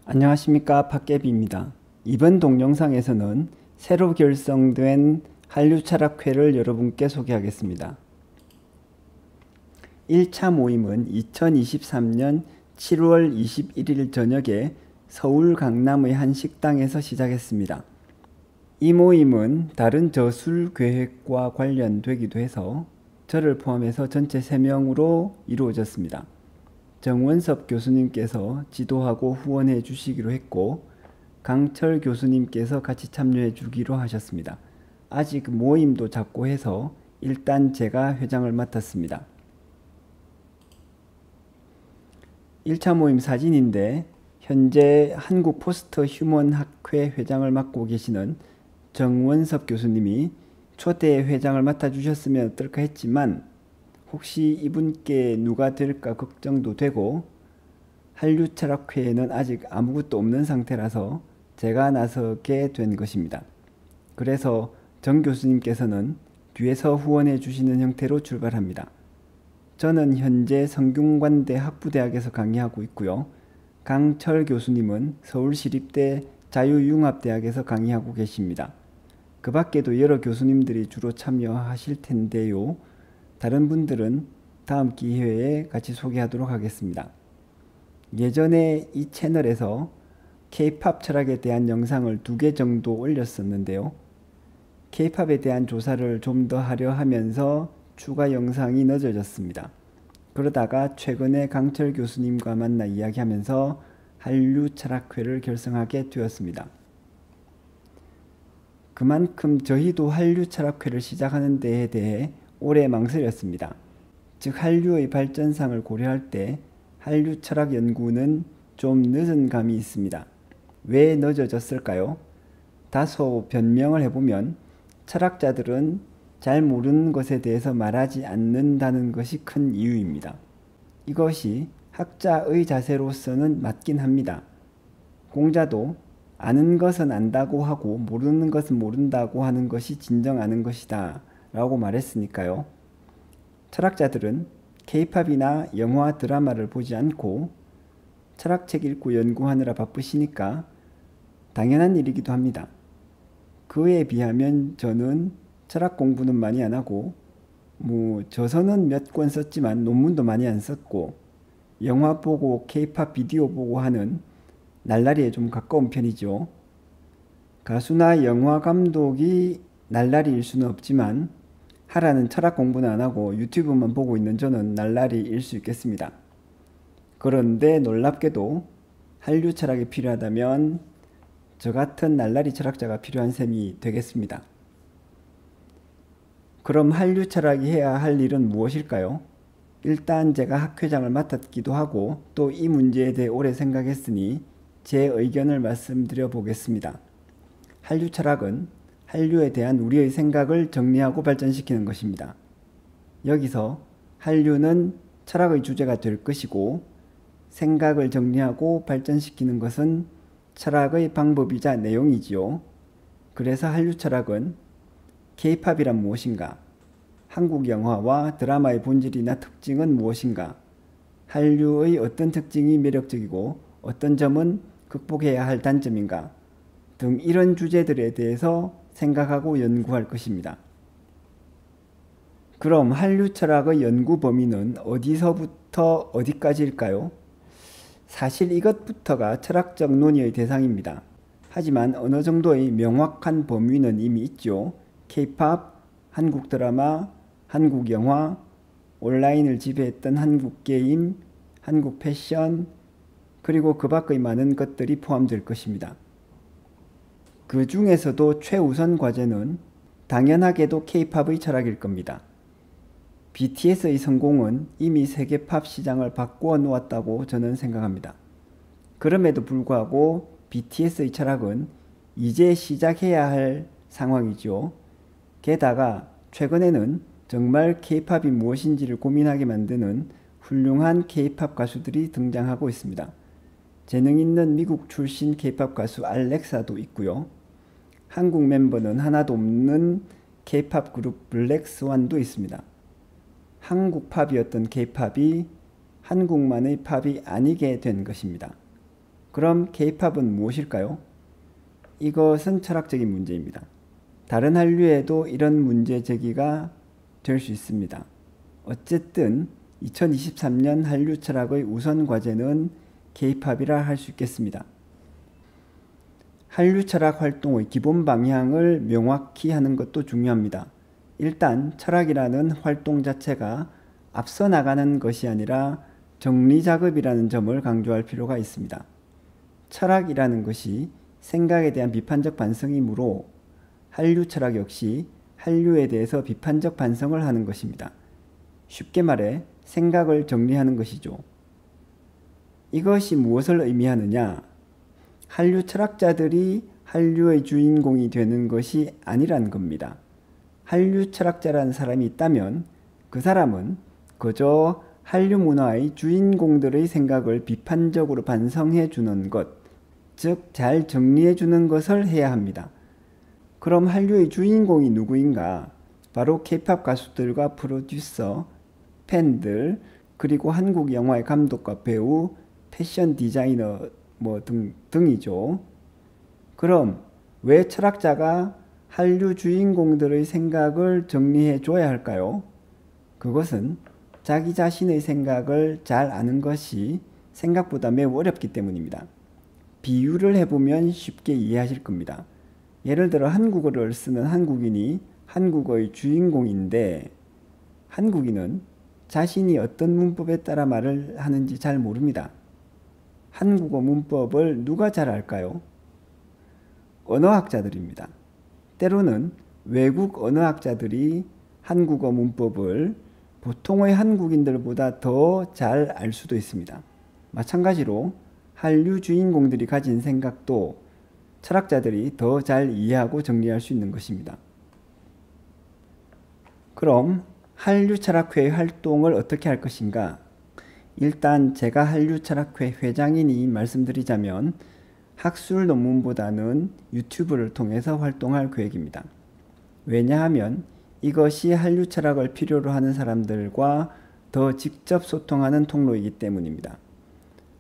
안녕하십니까, 팟개비입니다. 이번 동영상에서는 새로 결성된 한류철학회를 여러분께 소개하겠습니다. 1차 모임은 2023년 7월 21일 저녁에 서울 강남의 한 식당에서 시작했습니다. 이 모임은 다른 저술계획과 관련되기도 해서 저를 포함해서 전체 3명으로 이루어졌습니다. 정원섭 교수님께서 지도하고 후원해 주시기로 했고 강철 교수님께서 같이 참여해 주기로 하셨습니다. 아직 모임도 잡고 해서 일단 제가 회장을 맡았습니다. 1차 모임 사진인데 현재 한국포스트휴먼학회 회장을 맡고 계시는 정원섭 교수님이 초대 회장을 맡아주셨으면 어떨까 했지만 혹시 이분께 누가 될까 걱정도 되고 한류철학회에는 아직 아무것도 없는 상태라서 제가 나서게 된 것입니다. 그래서 정 교수님께서는 뒤에서 후원해 주시는 형태로 출발합니다. 저는 현재 성균관대 학부대학에서 강의하고 있고요. 강철 교수님은 서울시립대 자유융합대학에서 강의하고 계십니다. 그 밖에도 여러 교수님들이 주로 참여하실 텐데요. 다른 분들은 다음 기회에 같이 소개하도록 하겠습니다. 예전에 이 채널에서 K-POP 철학에 대한 영상을 2개 정도 올렸었는데요. K-POP에 대한 조사를 좀 더 하려 하면서 추가 영상이 늦어졌습니다. 그러다가 최근에 강철 교수님과 만나 이야기하면서 한류철학회를 결성하게 되었습니다. 그만큼 저희도 한류철학회를 시작하는 데에 대해 오래 망설였습니다. 즉 한류의 발전상을 고려할 때 한류철학 연구는 좀 늦은 감이 있습니다. 왜 늦어졌을까요? 다소 변명을 해보면 철학자들은 잘 모르는 것에 대해서 말하지 않는다는 것이 큰 이유입니다. 이것이 학자의 자세로서는 맞긴 합니다. 공자도 아는 것은 안다고 하고 모르는 것은 모른다고 하는 것이 진정 아는 것이다 라고 말했으니까요. 철학자들은 K-POP이나 영화 드라마를 보지 않고 철학책 읽고 연구하느라 바쁘시니까 당연한 일이기도 합니다. 그에 비하면 저는 철학 공부는 많이 안 하고 저서는 몇 권 썼지만 논문도 많이 안 썼고 영화 보고 K-POP 비디오 보고 하는 날라리에 좀 가까운 편이죠. 가수나 영화 감독이 날라리일 수는 없지만 하라는 철학 공부는 안 하고 유튜브만 보고 있는 저는 날라리일 수 있겠습니다. 그런데 놀랍게도 한류 철학이 필요하다면 저 같은 날라리 철학자가 필요한 셈이 되겠습니다. 그럼 한류 철학이 해야 할 일은 무엇일까요? 일단 제가 학회장을 맡았기도 하고 또 이 문제에 대해 오래 생각했으니 제 의견을 말씀드려 보겠습니다. 한류 철학은 한류에 대한 우리의 생각을 정리하고 발전시키는 것입니다. 여기서 한류는 철학의 주제가 될 것이고 생각을 정리하고 발전시키는 것은 철학의 방법이자 내용이지요. 그래서 한류 철학은 K-POP이란 무엇인가? 한국 영화와 드라마의 본질이나 특징은 무엇인가? 한류의 어떤 특징이 매력적이고 어떤 점은 극복해야 할 단점인가? 등 이런 주제들에 대해서 생각하고 연구할 것입니다. 그럼 한류 철학의 연구 범위는 어디서부터 어디까지일까요? 사실 이것부터가 철학적 논의의 대상입니다. 하지만 어느 정도의 명확한 범위는 이미 있죠. K-POP, 한국 드라마, 한국 영화, 온라인을 지배했던 한국 게임, 한국 패션, 그리고 그 밖의 많은 것들이 포함될 것입니다. 그 중에서도 최우선 과제는 당연하게도 K-POP의 철학일 겁니다. BTS의 성공은 이미 세계 팝 시장을 바꾸어 놓았다고 저는 생각합니다. 그럼에도 불구하고 BTS의 철학은 이제 시작해야 할 상황이죠. 게다가 최근에는 정말 K-POP이 무엇인지를 고민하게 만드는 훌륭한 K-POP 가수들이 등장하고 있습니다. 재능 있는 미국 출신 K-POP 가수 알렉사도 있고요. 한국 멤버는 하나도 없는 K-POP 그룹 블랙스완도 있습니다. 한국 팝이었던 K-POP이 한국만의 팝이 아니게 된 것입니다. 그럼 K-팝은 무엇일까요? 이것은 철학적인 문제입니다. 다른 한류에도 이런 문제 제기가 될 수 있습니다. 어쨌든 2023년 한류 철학의 우선 과제는 K-팝이라 할 수 있겠습니다. 한류 철학 활동의 기본 방향을 명확히 하는 것도 중요합니다. 일단 철학이라는 활동 자체가 앞서 나가는 것이 아니라 정리작업이라는 점을 강조할 필요가 있습니다. 철학이라는 것이 생각에 대한 비판적 반성이므로 한류 철학 역시 한류에 대해서 비판적 반성을 하는 것입니다. 쉽게 말해 생각을 정리하는 것이죠. 이것이 무엇을 의미하느냐? 한류 철학자들이 한류의 주인공이 되는 것이 아니란 겁니다. 한류 철학자라는 사람이 있다면 그 사람은 그저 한류 문화의 주인공들의 생각을 비판적으로 반성해 주는 것, 즉 잘 정리해 주는 것을 해야 합니다. 그럼 한류의 주인공이 누구인가? 바로 K-팝 가수들과 프로듀서, 팬들, 그리고 한국 영화의 감독과 배우, 패션 디자이너 등이죠. 그럼 왜 철학자가 한류 주인공들의 생각을 정리해 줘야 할까요? 그것은 자기 자신의 생각을 잘 아는 것이 생각보다 매우 어렵기 때문입니다. 비유를 해보면 쉽게 이해하실 겁니다. 예를 들어 한국어를 쓰는 한국인이 한국어의 주인공인데 한국인은 자신이 어떤 문법에 따라 말을 하는지 잘 모릅니다. 한국어 문법을 누가 잘 알까요? 언어학자들입니다. 때로는 외국 언어학자들이 한국어 문법을 보통의 한국인들보다 더 잘 알 수도 있습니다. 마찬가지로 한류 주인공들이 가진 생각도 철학자들이 더 잘 이해하고 정리할 수 있는 것입니다. 그럼 한류 철학회의 활동을 어떻게 할 것인가? 일단 제가 한류 철학회 회장이니 말씀드리자면 학술 논문보다는 유튜브를 통해서 활동할 계획입니다. 왜냐하면 이것이 한류 철학을 필요로 하는 사람들과 더 직접 소통하는 통로이기 때문입니다.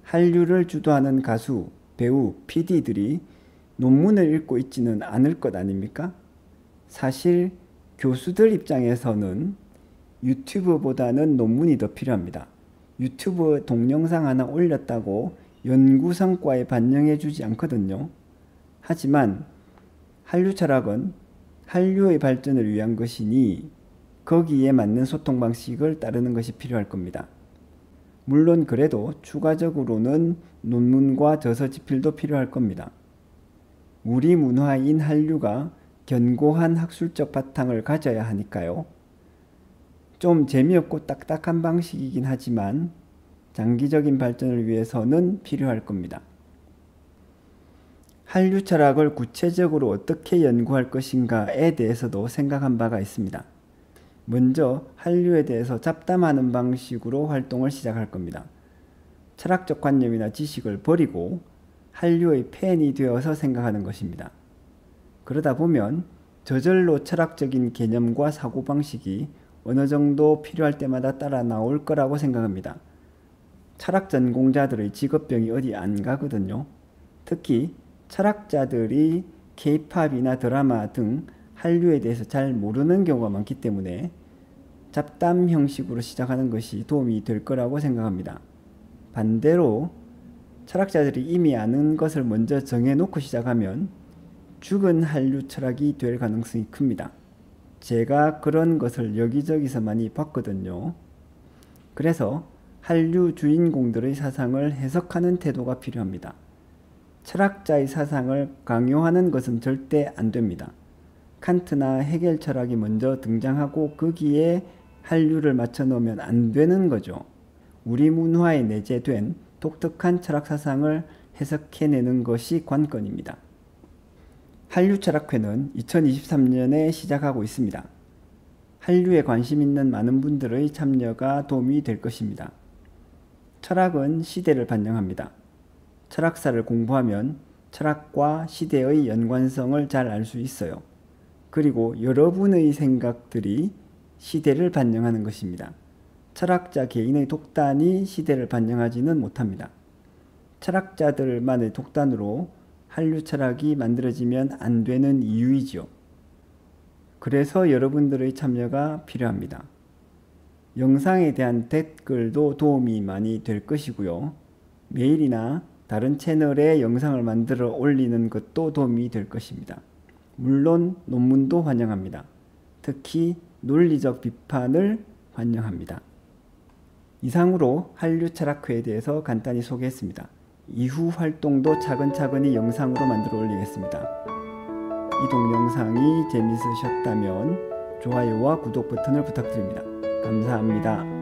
한류를 주도하는 가수, 배우, PD들이 논문을 읽고 있지는 않을 것 아닙니까? 사실 교수들 입장에서는 유튜브보다는 논문이 더 필요합니다. 유튜브 동영상 하나 올렸다고 연구 성과에 반영해 주지 않거든요. 하지만 한류 철학은 한류의 발전을 위한 것이니 거기에 맞는 소통 방식을 따르는 것이 필요할 겁니다. 물론 그래도 추가적으로는 논문과 저서 집필도 필요할 겁니다. 우리 문화인 한류가 견고한 학술적 바탕을 가져야 하니까요. 좀 재미없고 딱딱한 방식이긴 하지만 장기적인 발전을 위해서는 필요할 겁니다. 한류 철학을 구체적으로 어떻게 연구할 것인가에 대해서도 생각한 바가 있습니다. 먼저 한류에 대해서 잡담하는 방식으로 활동을 시작할 겁니다. 철학적 관념이나 지식을 버리고 한류의 팬이 되어서 생각하는 것입니다. 그러다 보면 저절로 철학적인 개념과 사고방식이 어느 정도 필요할 때마다 따라 나올 거라고 생각합니다. 철학 전공자들의 직업병이 어디 안 가거든요. 특히 철학자들이 K-팝이나 드라마 등 한류에 대해서 잘 모르는 경우가 많기 때문에 잡담 형식으로 시작하는 것이 도움이 될 거라고 생각합니다. 반대로 철학자들이 이미 아는 것을 먼저 정해놓고 시작하면 죽은 한류 철학이 될 가능성이 큽니다. 제가 그런 것을 여기저기서 많이 봤거든요. 그래서 한류 주인공들의 사상을 해석하는 태도가 필요합니다. 철학자의 사상을 강요하는 것은 절대 안 됩니다. 칸트나 헤겔 철학이 먼저 등장하고 거기에 한류를 맞춰 놓으면 안 되는 거죠. 우리 문화에 내재된 독특한 철학 사상을 해석해내는 것이 관건입니다. 한류 철학회는 2023년에 시작하고 있습니다. 한류에 관심 있는 많은 분들의 참여가 도움이 될 것입니다. 철학은 시대를 반영합니다. 철학사를 공부하면 철학과 시대의 연관성을 잘 알 수 있어요. 그리고 여러분의 생각들이 시대를 반영하는 것입니다. 철학자 개인의 독단이 시대를 반영하지는 못합니다. 철학자들만의 독단으로 한류 철학이 만들어지면 안 되는 이유이지요. 그래서 여러분들의 참여가 필요합니다. 영상에 대한 댓글도 도움이 많이 될 것이고요. 메일이나 다른 채널에 영상을 만들어 올리는 것도 도움이 될 것입니다. 물론 논문도 환영합니다. 특히 논리적 비판을 환영합니다. 이상으로 한류 철학회에 대해서 간단히 소개했습니다. 이후 활동도 차근차근히 영상으로 만들어 올리겠습니다. 이 동영상이 재밌으셨다면 좋아요와 구독 버튼을 부탁드립니다. 감사합니다.